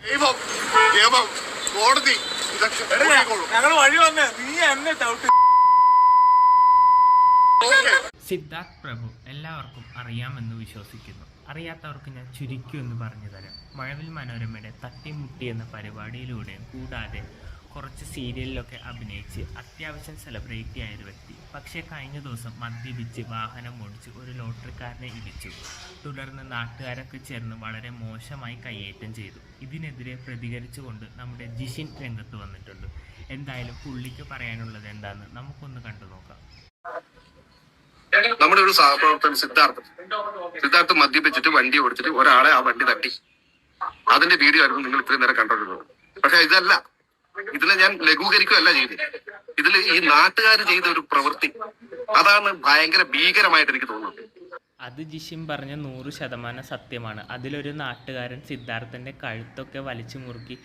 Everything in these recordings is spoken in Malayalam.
ദൈവം, നിയമം, കോടതി ഞങ്ങൾ വഴി വന്ന് നീ എന്നെ ഡൗട്ട്. സിദ്ധാർത്ഥ് പ്രഭു എല്ലാവർക്കും അറിയാമെന്ന് വിശ്വസിക്കുന്നു. അറിയാത്തവർക്ക് ഞാൻ ചുരുക്കി എന്ന് പറഞ്ഞു തരാം. മഴവിൽ മനോരമയുടെ തട്ടിമുട്ടി എന്ന പരിപാടിയിലൂടെയും കൂടാതെ കുറച്ച് സീരിയലിലൊക്കെ അഭിനയിച്ച് അത്യാവശ്യം സെലിബ്രിറ്റി ആയൊരു വ്യക്തി. പക്ഷേ കഴിഞ്ഞ ദിവസം മദ്യപിച്ച് വാഹനം ഓടിച്ച് ഒരു ലോട്ടറിക്കാരനെ ഇടിച്ചു. തുടർന്ന് നാട്ടുകാരൊക്കെ ചേർന്ന് വളരെ മോശമായി കയ്യേറ്റം ചെയ്തു. ഇതിനെതിരെ പ്രതികരിച്ചുകൊണ്ട് നമ്മുടെ ജിഷിൻ രംഗത്ത് വന്നിട്ടുണ്ട്. എന്തായാലും പുള്ളിക്ക് പറയാനുള്ളത് എന്താണെന്ന് നമുക്കൊന്ന് കണ്ടു നോക്കാം. നമ്മുടെ ഒരു സഹപ്രവർത്തകൻ സിദ്ധാർത്ഥ് മദ്യപിച്ചിട്ട് വണ്ടി ഓടിച്ചിട്ട് ഒരാളെ ആ വണ്ടി തട്ടി. അതിന്റെ വീഡിയോ ആയിരുന്നു നിങ്ങൾ ഇത്രയും നേരം കണ്ടിരുന്നത്. പക്ഷെ ഇതല്ല, ഇതിൽ ഞാൻ ലഘൂകരിക്കുകയല്ല ചെയ്തത്. ഇതിൽ ഈ നാട്ടുകാർ ചെയ്ത ഒരു പ്രവൃത്തി, അതാണ് ഭയങ്കര ഭീകരമായിട്ട് എനിക്ക് തോന്നുന്നത്. അത് ജിഷിൻ പറഞ്ഞ 100% സത്യമാണ്. അതിലൊരു നാട്ടുകാരൻ സിദ്ധാർത്ഥന്റെ കഴുത്തൊക്കെ വലിച്ചു മുറുക്കി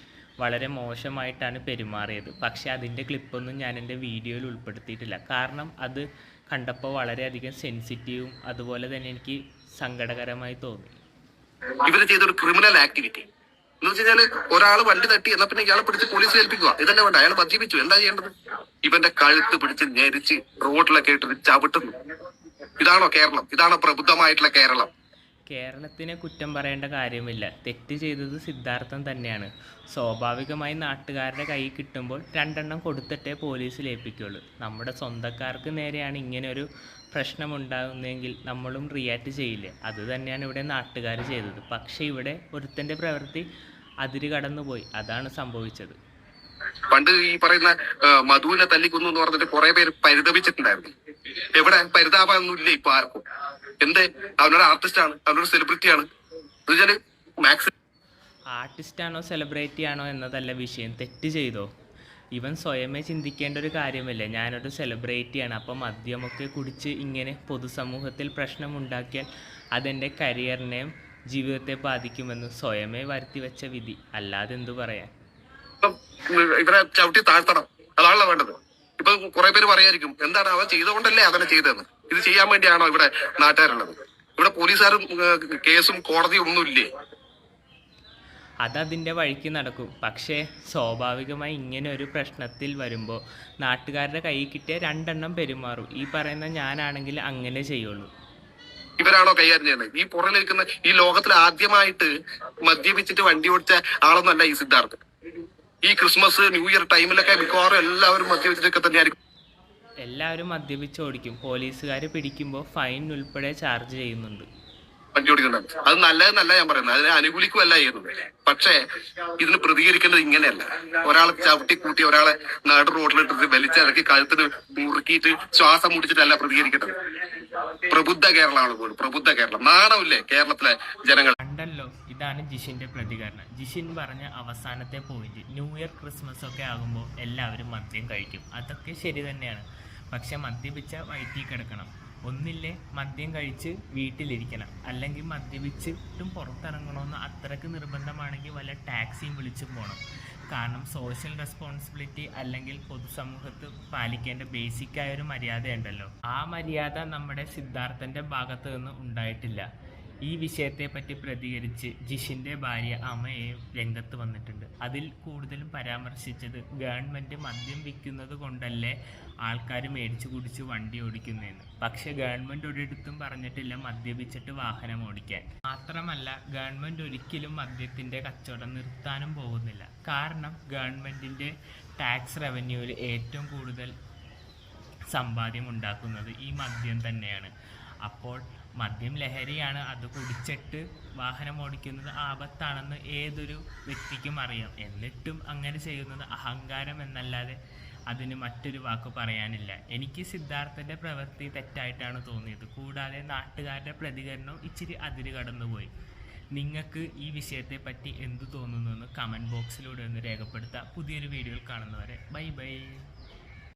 വളരെ മോശമായിട്ടാണ് പെരുമാറിയത്. പക്ഷെ അതിൻ്റെ ക്ലിപ്പൊന്നും ഞാൻ എൻ്റെ വീഡിയോയിൽ ഉൾപ്പെടുത്തിയിട്ടില്ല. കാരണം അത് കണ്ടപ്പോൾ വളരെയധികം സെൻസിറ്റീവും അതുപോലെ തന്നെ എനിക്ക് സങ്കടകരമായി തോന്നി. ഇവര് ചെയ്തൊരു ക്രിമിനൽ ആക്ടിവിറ്റി എന്ന് വെച്ച് കഴിഞ്ഞാൽ ഒരാൾ വണ്ടി തട്ടി എന്നാൽ പിന്നെ ഇയാളെ പിടിച്ച് പോലീസിൽ ഏൽപ്പിക്കുക. ഇതല്ലേ വേണ്ട. അയാൾ മദ്യപിച്ചു, എന്താ ചെയ്യേണ്ടത്? ഇവന്റെ കഴുത്ത് പിടിച്ച് ഞെരിച്ച് റോഡിലൊക്കെ ഇട്ട് ചവിട്ടുന്നു. ഇതാണോ കേരളം? ഇതാണോ പ്രബുദ്ധമായിട്ടുള്ള കേരളം? കേരളത്തിനെ കുറ്റം പറയേണ്ട കാര്യമില്ല. തെറ്റ് ചെയ്തത് സിദ്ധാർത്ഥൻ തന്നെയാണ്. സ്വാഭാവികമായി നാട്ടുകാരുടെ കൈ കിട്ടുമ്പോൾ 2 എണ്ണം കൊടുത്തിട്ടേ പോലീസിൽ ഏൽപ്പിക്കുള്ളൂ. നമ്മുടെ സ്വന്തക്കാർക്ക് നേരെയാണ് ഇങ്ങനെ ഒരു പ്രശ്നമുണ്ടാകുന്നതെങ്കിൽ നമ്മളും റിയാക്ട് ചെയ്യില്ലേ? അത് തന്നെയാണ് ഇവിടെ നാട്ടുകാർ ചെയ്തത്. പക്ഷേ ഇവിടെ ഒരുത്തൻ്റെ പ്രവൃത്തി അതിര് കടന്നുപോയി. അതാണ് സംഭവിച്ചത്. പണ്ട് ഈ പറയുന്ന മധുവിനെ തല്ലിക്കൊന്നു എന്ന് പറഞ്ഞിട്ട് കുറെ പേര് പരിതപിച്ചിട്ടുണ്ടായിരുന്നു. എവിടെ പരിതാപമൊന്നും ഇല്ല ഇപ്പൊ ആർക്കും. എന്തേ? അവനൊരു ആർട്ടിസ്റ്റാണ്, അവനൊരു സെലിബ്രിറ്റിയാണ്. ആർട്ടിസ്റ്റാണോ സെലിബ്രിറ്റി ആണോ എന്നതല്ല വിഷയം. തെറ്റ് ചെയ്തോ? ഇവൻ സ്വയമേ ചിന്തിക്കേണ്ട ഒരു കാര്യമല്ലേ? ഞാനൊരു സെലിബ്രിറ്റിയാണ്, അപ്പം മദ്യമൊക്കെ കുടിച്ച് ഇങ്ങനെ പൊതുസമൂഹത്തിൽ പ്രശ്നമുണ്ടാക്കിയാൽ അതെൻ്റെ കരിയറിനെയും ജീവിതത്തെ ബാധിക്കുമെന്ന് സ്വയമേ വരുത്തി വെച്ച വിധി. അല്ലാതെ എന്തു പറയാൻ? ഇവരെ ചവിട്ടി താഴ്ത്തണം, അതാണല്ലോ വേണ്ടത്. ഇപ്പൊ കുറെ പേര് പറയായിരിക്കും, എന്താണ് അവൻ ചെയ്തുകൊണ്ടല്ലേ അവനെ ചെയ്തതെന്ന്. ഇത് ചെയ്യാൻ വേണ്ടിയാണോ ഇവിടെ നാട്ടുകാരുള്ളത്? ഇവിടെ പോലീസുകാരും കേസും കോടതിയും ഒന്നുമില്ലേ? അതതിൻ്റെ വഴിക്ക് നടക്കും. പക്ഷേ സ്വാഭാവികമായി ഇങ്ങനെ ഒരു പ്രശ്നത്തിൽ വരുമ്പോൾ നാട്ടുകാരുടെ കയ്യിൽ കിട്ടിയ 2 എണ്ണം പെരുമാറും. ഈ പറയുന്ന ഞാനാണെങ്കിൽ അങ്ങനെ ചെയ്യുള്ളൂ. ഇവരാണോ കൈകാര്യം ചെയ്യുന്നത്? ഈ പുറകിലിരിക്കുന്ന ഈ ലോകത്തിൽ ആദ്യമായിട്ട് മദ്യപിച്ചിട്ട് വണ്ടി ഓടിച്ച ആളൊന്നുമല്ല ഈ സിദ്ധാർത്ഥ്. ഈ ക്രിസ്മസ് ന്യൂ ഇയർ ടൈമിലൊക്കെ മിക്കവാറും എല്ലാവരും മദ്യപിച്ചിട്ടൊക്കെ തന്നെയായിരിക്കും. എല്ലാവരും മദ്യപിച്ച് ഓടിക്കും. പോലീസുകാർ പിടിക്കുമ്പോൾ ഫൈൻ ഉൾപ്പെടെ ചാർജ് ചെയ്യുന്നുണ്ട്. വണ്ടി ഓടിക്കുന്നുണ്ട്. അത് നല്ലതെന്നല്ല ഞാൻ പറയുന്നത്, അതിനെ അനുകൂലിക്കുകയല്ല ചെയ്യുന്നത്. പക്ഷേ ഇതിന് പ്രതികരിക്കേണ്ടത് ഇങ്ങനെയല്ല. ഒരാളെ ചവിട്ടി കൂട്ടി ഒരാളെ നാട് റോഡിലിട്ടിട്ട് വലിച്ചിറക്കി കഴുത്തിന് മുറുക്കിയിട്ട് ശ്വാസം മുടിച്ചിട്ടല്ല പ്രതികരിക്കേണ്ടത്. പ്രബുദ്ധ കേരളമാണ് പോലും, പ്രബുദ്ധ കേരളം. നാണമില്ലേ കേരളത്തിലെ ജനങ്ങൾ? കണ്ടല്ലോ, ഇതാണ് ജിഷിന്റെ പ്രതികരണം. ജിഷിൻ പറഞ്ഞ അവസാനത്തെ പോയിന്റ്, ന്യൂ ഇയർ ക്രിസ്മസ് ഒക്കെ ആകുമ്പോൾ എല്ലാവരും മദ്യം കഴിക്കും. അതൊക്കെ ശരി തന്നെയാണ്. പക്ഷെ മദ്യപിച്ച വയറ്റിൽ കിടക്കണം. ഒന്നില്ലേ മദ്യം കഴിച്ച് വീട്ടിലിരിക്കണം, അല്ലെങ്കിൽ മദ്യപിച്ചിട്ടും പുറത്തിറങ്ങണമെന്ന് അത്രയ്ക്ക് നിർബന്ധമാണെങ്കിൽ വല്ല ടാക്സിയും വിളിച്ചു പോകണം. കാരണം സോഷ്യൽ റെസ്പോൺസിബിലിറ്റി അല്ലെങ്കിൽ പൊതുസമൂഹത്ത് പാലിക്കേണ്ട ബേസിക്കായൊരു മര്യാദയുണ്ടല്ലോ. ആ മര്യാദ നമ്മുടെ സിദ്ധാർത്ഥൻ്റെ ഭാഗത്ത് നിന്ന് ഉണ്ടായിട്ടില്ല. ഈ വിഷയത്തെപ്പറ്റി പ്രതികരിച്ച് ജിഷിൻ്റെ ഭാര്യ അമ്മയെയും രംഗത്ത് വന്നിട്ടുണ്ട്. അതിൽ കൂടുതലും പരാമർശിച്ചത് ഗവൺമെൻറ് മദ്യം വിൽക്കുന്നത് കൊണ്ടല്ലേ ആൾക്കാർ മേടിച്ചു കുടിച്ച് വണ്ടി ഓടിക്കുന്നതെന്ന്. പക്ഷെ ഗവൺമെൻറ് ഒരിടത്തും പറഞ്ഞിട്ടില്ല മദ്യപിച്ചിട്ട് വാഹനം ഓടിക്കാൻ. മാത്രമല്ല ഗവൺമെൻറ് ഒരിക്കലും മദ്യത്തിൻ്റെ കച്ചവടം നിർത്താനും പോകുന്നില്ല. കാരണം ഗവൺമെൻറ്റിൻ്റെ ടാക്സ് റവന്യൂവിൽ ഏറ്റവും കൂടുതൽ സമ്പാദ്യം ഉണ്ടാക്കുന്നത് ഈ മദ്യം തന്നെയാണ്. അപ്പോൾ മദ്യം ലഹരിയാണ്. അത് കുടിച്ചിട്ട് വാഹനം ഓടിക്കുന്നത് ആപത്താണെന്ന് ഏതൊരു വ്യക്തിക്കും അറിയാം. എന്നിട്ടും അങ്ങനെ ചെയ്യുന്നത് അഹങ്കാരം എന്നല്ലാതെ അതിന് മറ്റൊരു വാക്ക് പറയാനില്ല. എനിക്ക് സിദ്ധാർത്ഥൻ്റെ പ്രവൃത്തി തെറ്റായിട്ടാണ് തോന്നിയത്. കൂടാതെ നാട്ടുകാരുടെ പ്രതികരണം ഇച്ചിരി അതിര് കടന്നുപോയി. നിങ്ങൾക്ക് ഈ വിഷയത്തെ പറ്റി എന്തു തോന്നുന്നു എന്ന് കമൻറ്റ് ബോക്സിലൂടെ ഒന്ന് രേഖപ്പെടുത്തുക. പുതിയൊരു വീഡിയോയിൽ കാണുന്നവരെ ബൈ ബൈ.